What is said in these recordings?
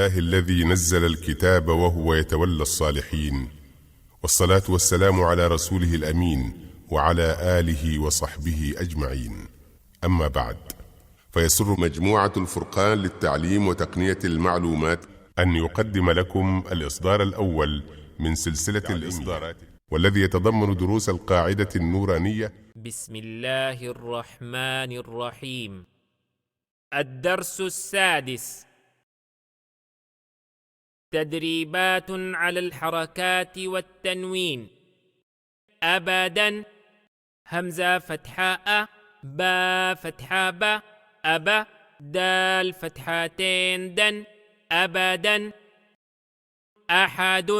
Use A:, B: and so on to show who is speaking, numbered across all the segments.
A: لله الذي نزل الكتاب وهو يتولى الصالحين، والصلاة والسلام على رسوله الأمين وعلى آله وصحبه أجمعين. أما بعد، فيسر مجموعة الفرقان للتعليم وتقنية المعلومات أن يقدم لكم الإصدار الأول من سلسلة الإصدارات، والذي يتضمن دروس القاعدة النورانية.
B: بسم الله الرحمن الرحيم. الدرس السادس: تدريبات على الحركات والتنوين. أبدا، همزة فتحاء، با فتحا با، أبا، دال فتحتين دن، أبدا. أحد،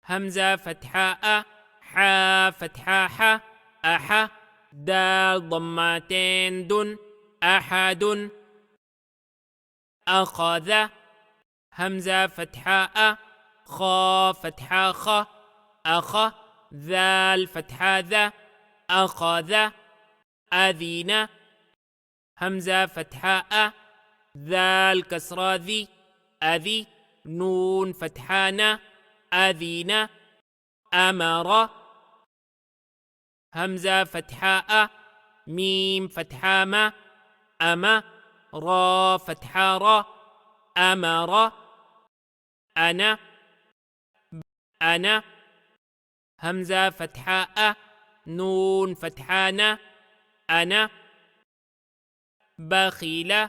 B: همزة فتحاء، حا فتحا حا، أحا، دال ضمتين دن، أحد. أخذ، همزة فتحاء، خا فتحا خا، أخ، ذال فتحا ذا، أخذ. أذن، همزة فتحاء، ذال كسرى ذي، أذي، نون فتحانا، أذن. أمر، همزة فتحاء، ميم فتحاما، أما، را فتحا را، أمر. أنا، همزة فتحاء، نون فتحانا، أنا. بخيل،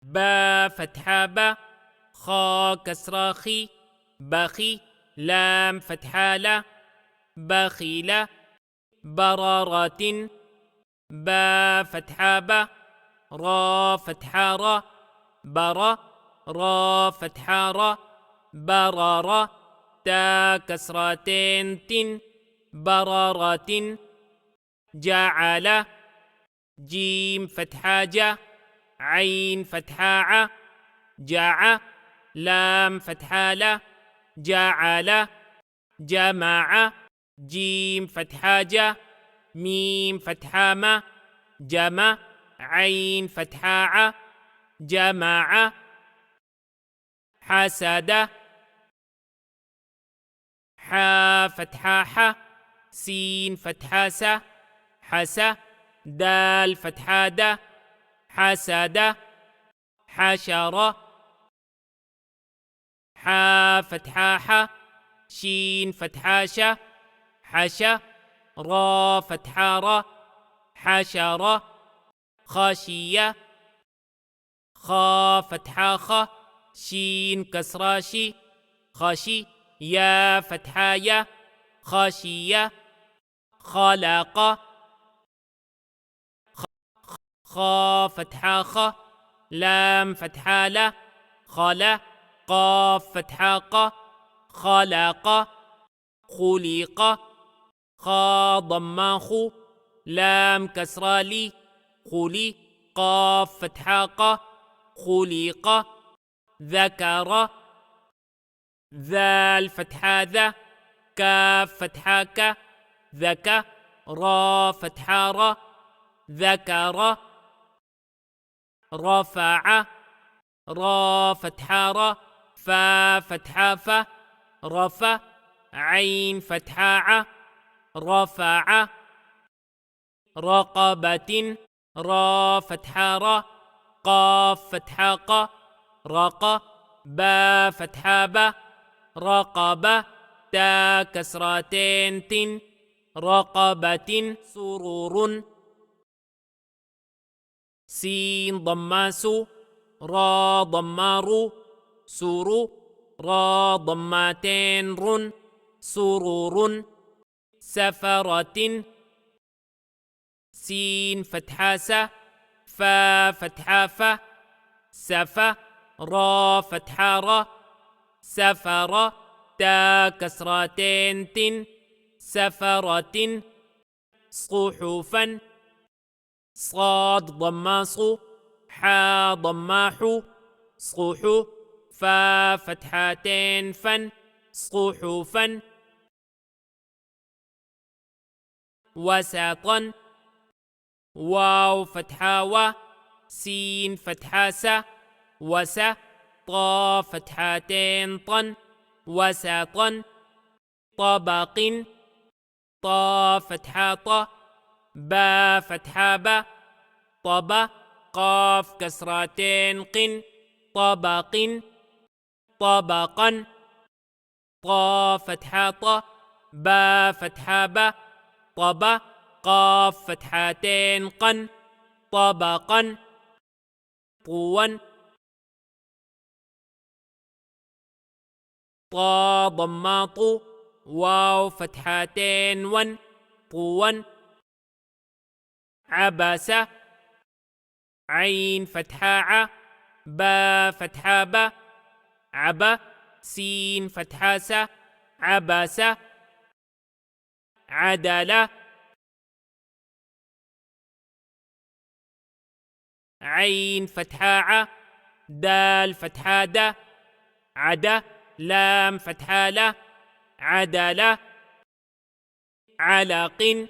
B: با فتحا با، خا كسرى خي، بخي، لام فتحا لا، بخيل. بررة، با فتحا با، را فتحا را، برا، را فتحا را، برر. تا كسرتين تن، بررة. جعل، جيم فتحا جا، عين فتحا ع، جع، لام فتحا لا، جعل. جمع، جيم فتحا جا، ميم فتحا ما، جمع، عين فتحا ع، جمع. حسد، حا فتحا ح، سين فتحا س، حس، دال فتحا د، حسد. حشر، حا فتحا ح، شين فتحا ش، حش، را فتحا را، حشر. خشية، خا فتحا خ، شين كسرى شي، خشي، يا فتحا يا، خشية. خلق، خا فتحا خ، لام فتحا لا، خلا، قاف فتحا ق، خلق. خلق، خا ضما خو، لام كسرى لي، خلي، قاف فتحا ق، خلق. ذكر، ذال فتحا ذا، كاف فتحا ك، ذكى، را فتحا را، ذكر. رفع، را فتحا را، فا فتحا ف، رفع، عين فتحا ع، رفع. رقبة، را فتحا را، قاف فتحا ق، رق، با فتحا با، رقبة. تا كسرتين تن، رقبة. سرور، سين ضماس، را ضمار، سرو، را ضمتين رن، سرور. سفرة، سين فتحا س، فا فتحا ف، سف، را فتحا را، سفر. تا كسرتين تن، سفرة. صحفا، صاد ضماص، حا ضماح، صحو، فا فتحتين فن، صحفا. وسطا، واو فتحا و، سين فتحا س، وس، طا فتحتين طن وسطا طبق طا فتحة طا با فتحة با طبا قاف كسرتين قن طبق طبقا طا فتحة طا با فتحة با طبا قاف فتحتين قن طبقا طوا طا ضماط واو فتحتين ون طوا عبس عين فتحة ع با فتحة با عبا سين فتحة س عبس عدل عين فتحة ع دال فتحة د عدا لام فتحة ل عدل علق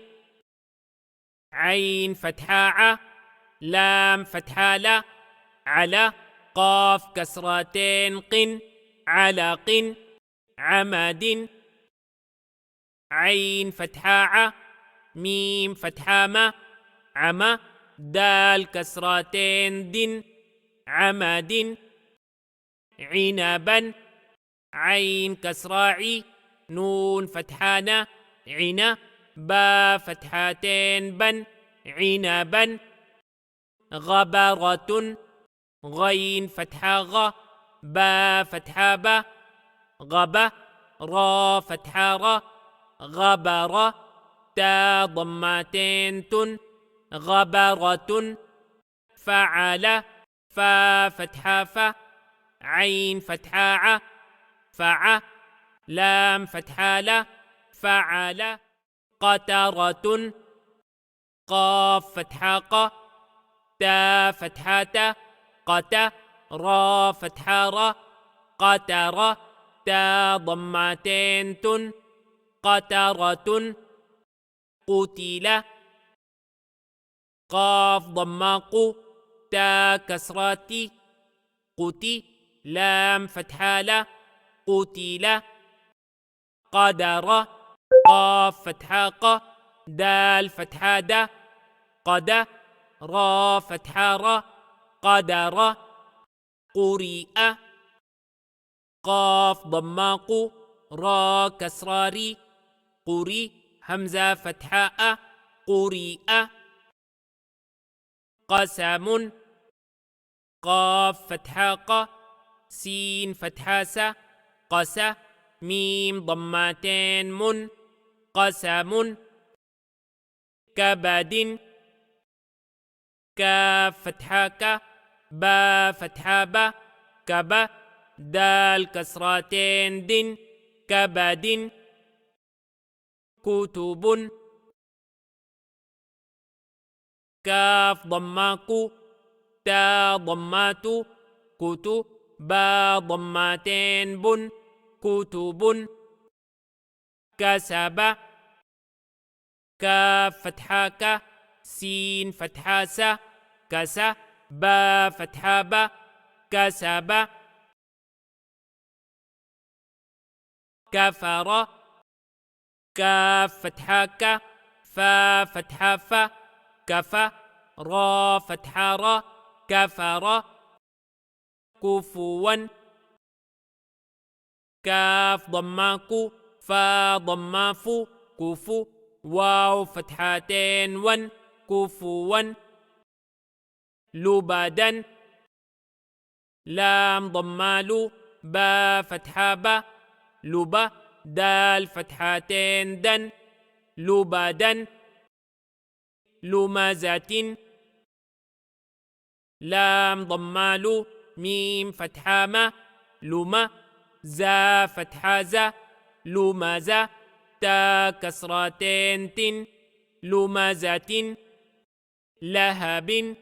B: عين فتحة ع لام فتحة ل على قاف كسرتين قن علق عمد عين فتحة ع ميم فتحة ما عما دال كسرتين دن عمد عنبا عين كسراعي نون فتحانا عنا با فتحتين بن عنبا غبرة غين فتحة غ با فتحة با غبا را فتحة را غبرة تا ضمتين تن غبرة فعل فا فتحة ف عين فتحة ع فع لام فتحة ل فعل قترة قاف فتحة ق تا فتحة ت قت را فتحة را قتر تا ضمتين تن قترة قتل قاف ضماق تا كسرتي قتي لام فتحة ل قتل قدر قاف فتحة ق دال فتحة د قد را فتحة را قدر قرئ قاف ضماق را كسراري قري همزة فتحة قرئ قسم قاف فتحة ق سين فتحة س قس ميم ضمتين من قسم كبد كاف فتحة ك با فتحة با كب دال كسرتين دن كبد كتب كاف ضماق تا ضمات كتب با ضمتين بن كتب كسب كاف فتحة ك سين فتحة س كس با فتحة با كسب كفر كاف فتحة ك فا فتحة ف كف را فتحة را كفر كفوا كاف ضماق فا ضماف كفو واو فتحتين ون كفوا لبدا لام ضمالو با فتحة با لبا دال فتحتين دن لبدا لمزة لام ضمالو ميم فتحة ما لما زا فتحة زا لمزة تا كسرتين تن لمزة لهب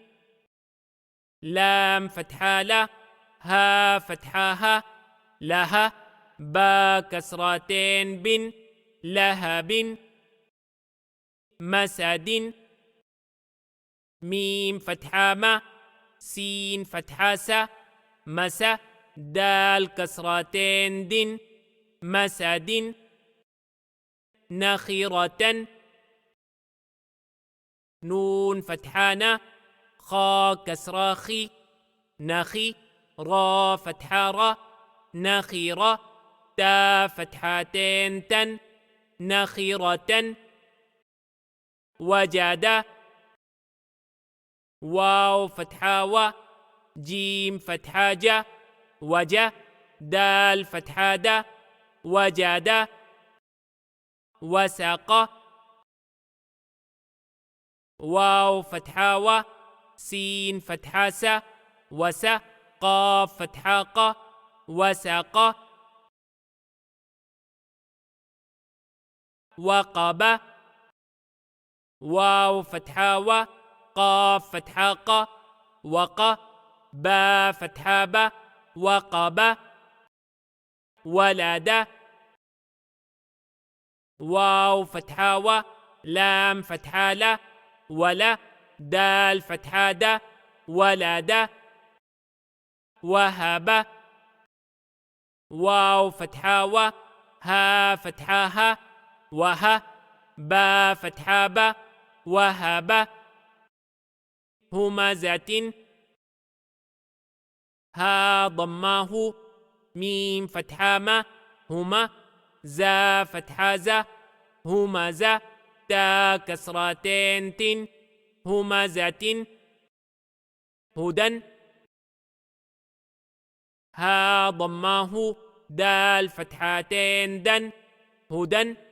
B: لام فتحة لا ها فتحة ها لها با كسرتين بن لهب مسد ميم فتحة ما سين فتحة س مسا دال كسرتين دن مسد نخرة نون فتحانة خا كسرة خي نخي را فتحة را نخيرة تا فتحتين تن نخيرة وجد واو فتحة و جيم فتحة جا وجا دال فتحة دا وجد وسق واو فتحة و سين فتحة س وس قاف فتحة ق وسق وقب واو فتحة و قاف فتحة ق وق با فتحة ب وقب ولد واو فتحة و لام فتحة ل ولا دال فتحة د ولد وهب واو فتحة و ها فتحة ه وه با فتحة ب وهب همزة ها ضماه ميم فتحة ما هما زا فتحة ز همزة تا كسرتين تن همزة هدى ها ضماه دال فتحتين دن هدى